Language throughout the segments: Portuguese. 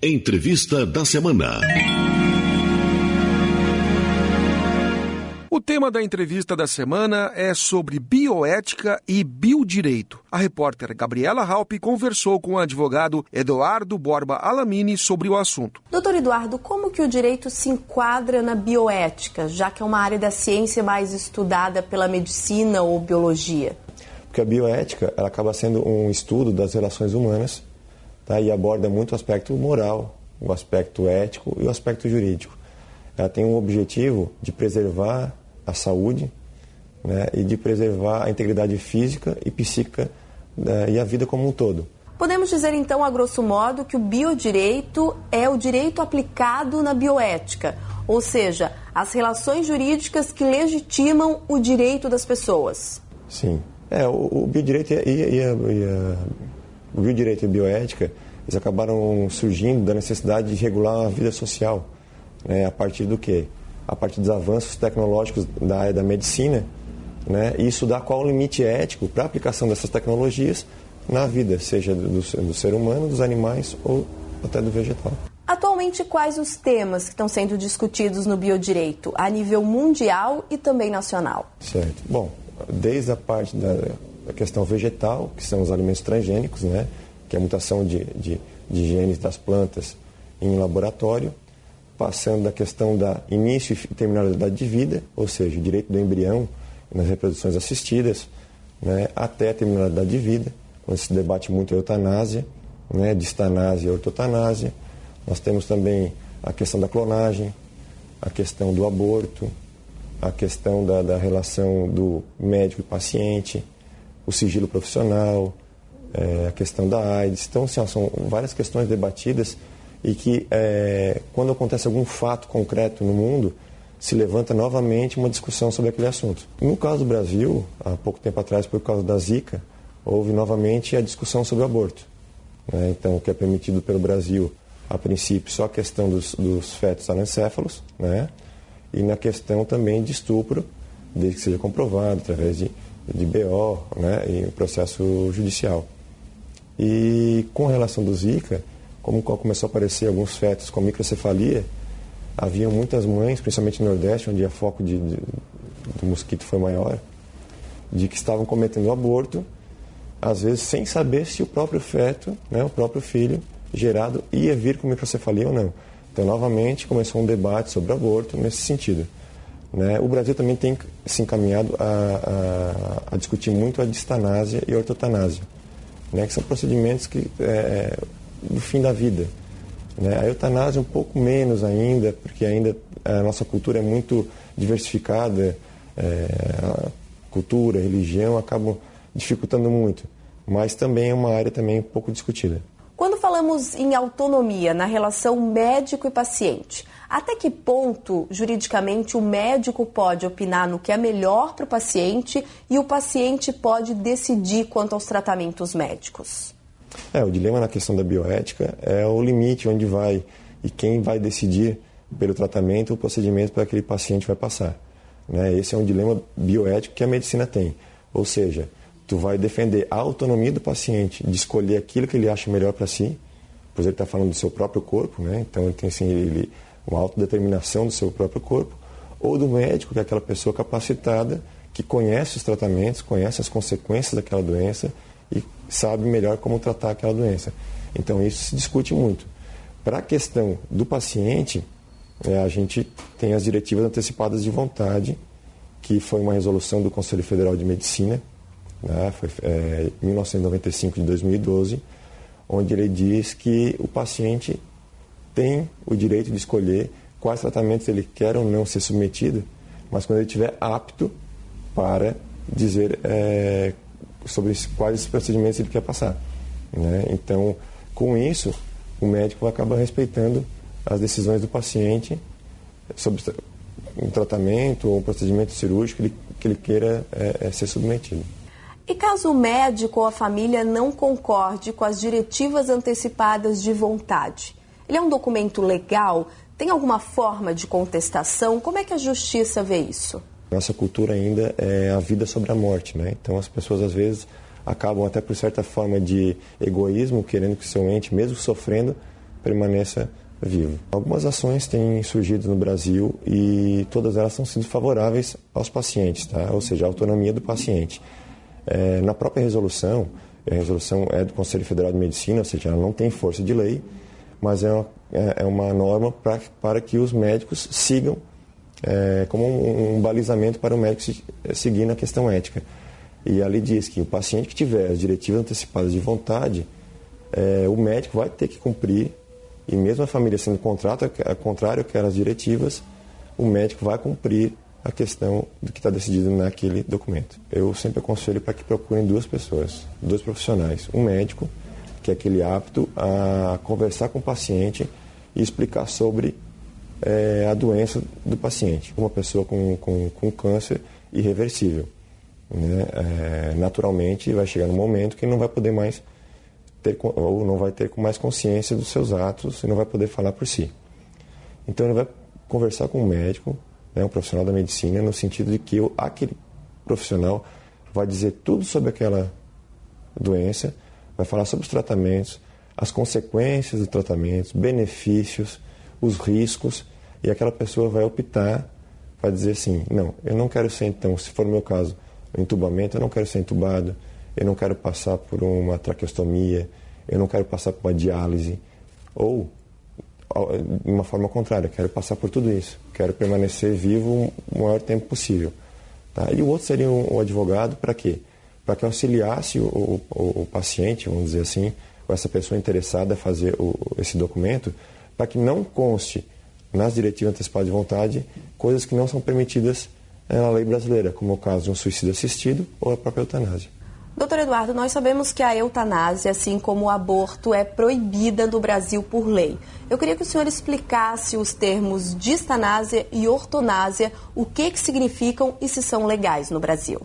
Entrevista da semana. O tema da entrevista da semana é sobre bioética e biodireito. A repórter Gabriela Halpe conversou com o advogado Eduardo Borba Alamini sobre o assunto. Doutor Eduardo, como que o direito se enquadra na bioética, já que é uma área da ciência mais estudada pela medicina ou biologia? Porque a bioética ela acaba sendo um estudo das relações humanas, tá? E aborda muito o aspecto moral, o aspecto ético e o aspecto jurídico. Ela tem um objetivo de preservar a saúde, né, e de preservar a integridade física e psíquica, e a vida como um todo. Podemos dizer então, a grosso modo, que o biodireito é o direito aplicado na bioética, ou seja, as relações jurídicas que legitimam o direito das pessoas. Sim. O biodireito o biodireito e a bioética, eles acabaram surgindo da necessidade de regular a vida social, né, a partir do quê? A partir dos avanços tecnológicos da área da medicina, né, e estudar qual o limite ético para a aplicação dessas tecnologias na vida, seja do ser humano, dos animais ou até do vegetal. Atualmente, quais os temas que estão sendo discutidos no biodireito, a nível mundial e também nacional? Certo. Bom, desde a parte da questão vegetal, que são os alimentos transgênicos, né, que é a mutação de genes das plantas em laboratório, passando da questão da início e terminalidade de vida, ou seja, o direito do embrião nas reproduções assistidas, né, até a terminalidade de vida, quando se debate muito a eutanásia, né, distanásia e ortotanásia. Nós temos também a questão da clonagem, a questão do aborto, a questão da relação do médico e paciente, o sigilo profissional, a questão da AIDS. Então, assim, são várias questões debatidas e que, quando acontece algum fato concreto no mundo, se levanta novamente uma discussão sobre aquele assunto. No caso do Brasil, há pouco tempo atrás, por causa da Zika, houve novamente a discussão sobre o aborto, né? Então, o que é permitido pelo Brasil, a princípio, só a questão dos fetos anencéfalos, né? E na questão também de estupro, desde que seja comprovado através de BO, né? E um processo judicial. E com relação do Zika, como começou a aparecer alguns fetos com microcefalia, havia muitas mães, principalmente no Nordeste, onde o foco do mosquito foi maior, de que estavam cometendo aborto, às vezes sem saber se o próprio feto, né, o próprio filho gerado, ia vir com microcefalia ou não. Então, novamente, começou um debate sobre aborto nesse sentido, né? O Brasil também tem se encaminhado a discutir muito a distanásia e a ortotanásia, né, que são procedimentos do fim da vida, né? A eutanásia um pouco menos ainda, porque ainda a nossa cultura é muito diversificada, a cultura, a religião acabam dificultando muito, mas também é uma área também um pouco discutida. Quando falamos em autonomia na relação médico e paciente, até que ponto, juridicamente, o médico pode opinar no que é melhor para o paciente e o paciente pode decidir quanto aos tratamentos médicos? O dilema na questão da bioética é o limite onde vai e quem vai decidir pelo tratamento ou procedimento para aquele paciente vai passar, né? Esse é um dilema bioético que a medicina tem, ou seja, tu vai defender a autonomia do paciente de escolher aquilo que ele acha melhor para si, pois ele está falando do seu próprio corpo, né? Então ele tem assim, uma autodeterminação do seu próprio corpo, ou do médico, que é aquela pessoa capacitada que conhece os tratamentos, conhece as consequências daquela doença e sabe melhor como tratar aquela doença. Então isso se discute muito. Para a questão do paciente, a gente tem as diretivas antecipadas de vontade, que foi uma resolução do Conselho Federal de Medicina, né? Foi 1995 de 2012, onde ele diz que o paciente tem o direito de escolher quais tratamentos ele quer ou não ser submetido, mas quando ele estiver apto para dizer sobre quais procedimentos ele quer passar, né? Então, com isso, o médico acaba respeitando as decisões do paciente sobre um tratamento ou um procedimento cirúrgico que ele queira ser submetido. E caso o médico ou a família não concorde com as diretivas antecipadas de vontade? Ele é um documento legal? Tem alguma forma de contestação? Como é que a justiça vê isso? Nossa cultura ainda é a vida sobre a morte, né? Então as pessoas às vezes acabam até por certa forma de egoísmo, querendo que seu ente, mesmo sofrendo, permaneça vivo. Algumas ações têm surgido no Brasil e todas elas têm sido favoráveis aos pacientes, tá? Ou seja, a autonomia do paciente. Na própria resolução, a resolução é do Conselho Federal de Medicina, ou seja, ela não tem força de lei, mas é uma norma para que os médicos sigam como um balizamento para o médico seguir na questão ética. E ali diz que o paciente que tiver as diretivas antecipadas de vontade, o médico vai ter que cumprir, e mesmo a família sendo contrário àquelas diretivas, o médico vai cumprir a questão do que está decidido naquele documento. Eu sempre aconselho para que procurem duas pessoas, dois profissionais. Um médico, que é aquele apto a conversar com o paciente e explicar sobre a doença do paciente. Uma pessoa com câncer irreversível, né? Naturalmente vai chegar num momento que não vai poder mais ou não vai ter mais consciência dos seus atos e não vai poder falar por si. Então ele vai conversar com um médico, né, um profissional da medicina, no sentido de que aquele profissional vai dizer tudo sobre aquela doença, vai falar sobre os tratamentos, as consequências dos tratamentos, benefícios, os riscos, e aquela pessoa vai optar, vai dizer assim, não, eu não quero ser, então, se for o meu caso, um entubamento, eu não quero ser entubado, eu não quero passar por uma traqueostomia, eu não quero passar por uma diálise, ou, de uma forma contrária, eu quero passar por tudo isso, quero permanecer vivo o maior tempo possível. Tá? E o outro seria o advogado, para quê? Para que auxiliasse o paciente, vamos dizer assim, ou essa pessoa interessada a fazer esse documento, para que não conste nas diretivas antecipadas de vontade coisas que não são permitidas na lei brasileira, como o caso de um suicídio assistido ou a própria eutanásia. Doutor Eduardo, nós sabemos que a eutanásia, assim como o aborto, é proibida no Brasil por lei. Eu queria que o senhor explicasse os termos distanásia e ortonásia, o que significam e se são legais no Brasil.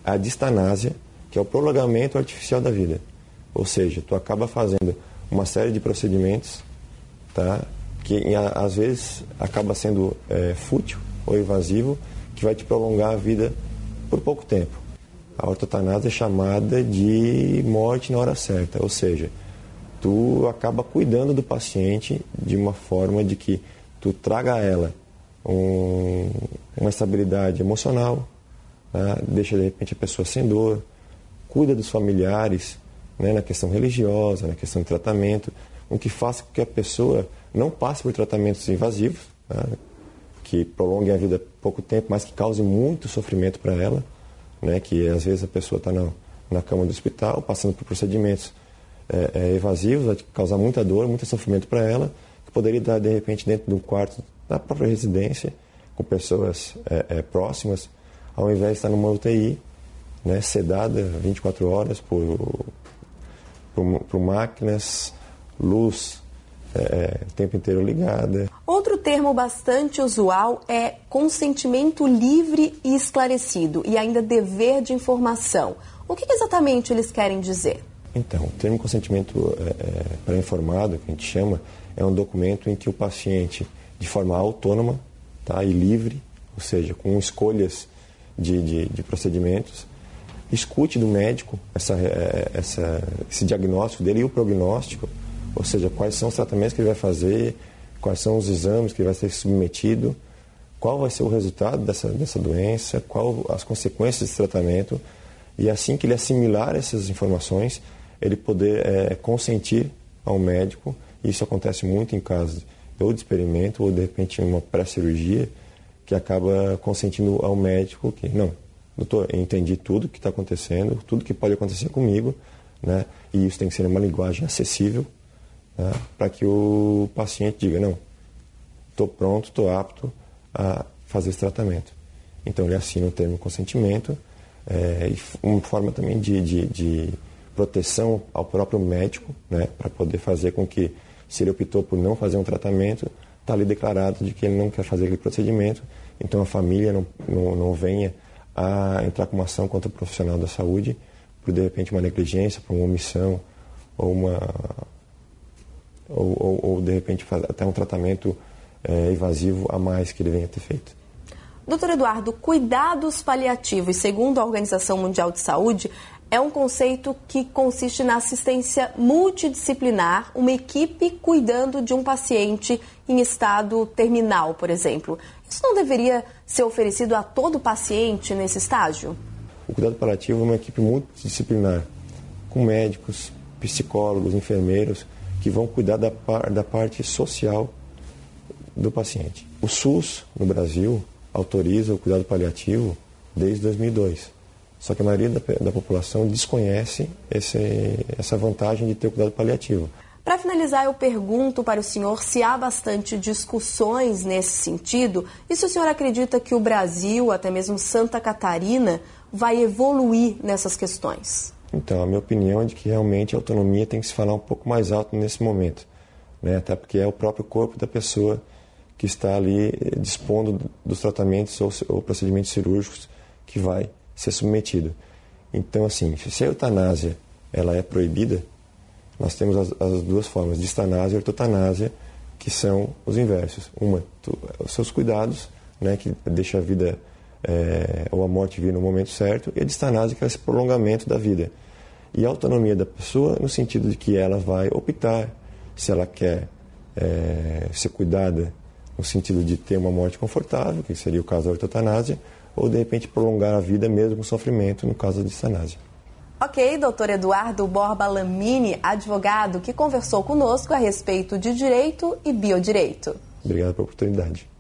A distanásia, que é o prolongamento artificial da vida. Ou seja, tu acaba fazendo uma série de procedimentos, tá, que às vezes acaba sendo fútil ou invasivo, que vai te prolongar a vida por pouco tempo. A ortotanásia é chamada de morte na hora certa, ou seja, tu acaba cuidando do paciente de uma forma de que tu traga a ela uma estabilidade emocional, né? Deixa de repente a pessoa sem dor, cuida dos familiares, né? Na questão religiosa, na questão de tratamento, o que faça com que a pessoa não passe por tratamentos invasivos, né? Que prolonguem a vida pouco tempo, mas que causem muito sofrimento para ela. Né, que às vezes a pessoa está na cama do hospital, passando por procedimentos evasivos, vai causar muita dor, muito sofrimento para ela, que poderia dar de repente dentro de um quarto da própria residência, com pessoas próximas, ao invés de estar numa UTI, né, sedada 24 horas por máquinas, luz, o tempo inteiro ligada. Outro termo bastante usual é consentimento livre e esclarecido e ainda dever de informação. O que exatamente eles querem dizer? Então, o termo consentimento pré-informado, que a gente chama, é um documento em que o paciente, de forma autônoma, tá, e livre, ou seja, com escolhas de procedimentos, escute do médico esse diagnóstico dele e o prognóstico, ou seja, quais são os tratamentos que ele vai fazer, quais são os exames que ele vai ser submetido, qual vai ser o resultado dessa doença, quais as consequências desse tratamento, e assim que ele assimilar essas informações, ele poder consentir ao médico. Isso acontece muito em casos ou de experimento ou de repente uma pré-cirurgia, que acaba consentindo ao médico que, não, doutor, eu entendi tudo que está acontecendo, tudo que pode acontecer comigo, né? E isso tem que ser uma linguagem acessível, né? Para que o paciente diga, não, estou pronto, estou apto a fazer esse tratamento. Então ele assina o termo consentimento, e uma forma também de proteção ao próprio médico, né? Para poder fazer com que, se ele optou por não fazer um tratamento, está ali declarado de que ele não quer fazer aquele procedimento, então a família não venha a entrar com uma ação contra o profissional da saúde por, de repente, uma negligência, por uma omissão, ou de repente, até um tratamento invasivo a mais que ele venha ter feito. Doutor Eduardo, cuidados paliativos, segundo a Organização Mundial de Saúde, É um conceito que consiste na assistência multidisciplinar, uma equipe cuidando de um paciente em estado terminal, por exemplo. Isso não deveria ser oferecido a todo paciente nesse estágio? O cuidado paliativo é uma equipe multidisciplinar, com médicos, psicólogos, enfermeiros, que vão cuidar da parte social do paciente. O SUS, no Brasil, autoriza o cuidado paliativo desde 2002. Só que a maioria da população desconhece essa vantagem de ter o cuidado paliativo. Para finalizar, eu pergunto para o senhor se há bastante discussões nesse sentido e se o senhor acredita que o Brasil, até mesmo Santa Catarina, vai evoluir nessas questões. Então, a minha opinião é de que realmente a autonomia tem que se falar um pouco mais alto nesse momento, né? Até porque é o próprio corpo da pessoa que está ali dispondo dos tratamentos ou procedimentos cirúrgicos que vai ser submetido. Então, assim, se a eutanásia ela é proibida, nós temos as duas formas, distanásia e ortotanásia, que são os inversos. Uma, os seus cuidados, né, que deixa a vida ou a morte vir no momento certo, e a distanásia, que é esse prolongamento da vida. E a autonomia da pessoa no sentido de que ela vai optar se ela quer ser cuidada no sentido de ter uma morte confortável, que seria o caso da ortotanásia, ou de repente prolongar a vida mesmo com sofrimento, no caso da distanásia. Ok, doutor Eduardo Borba Lamini, advogado que conversou conosco a respeito de direito e biodireito. Obrigado pela oportunidade.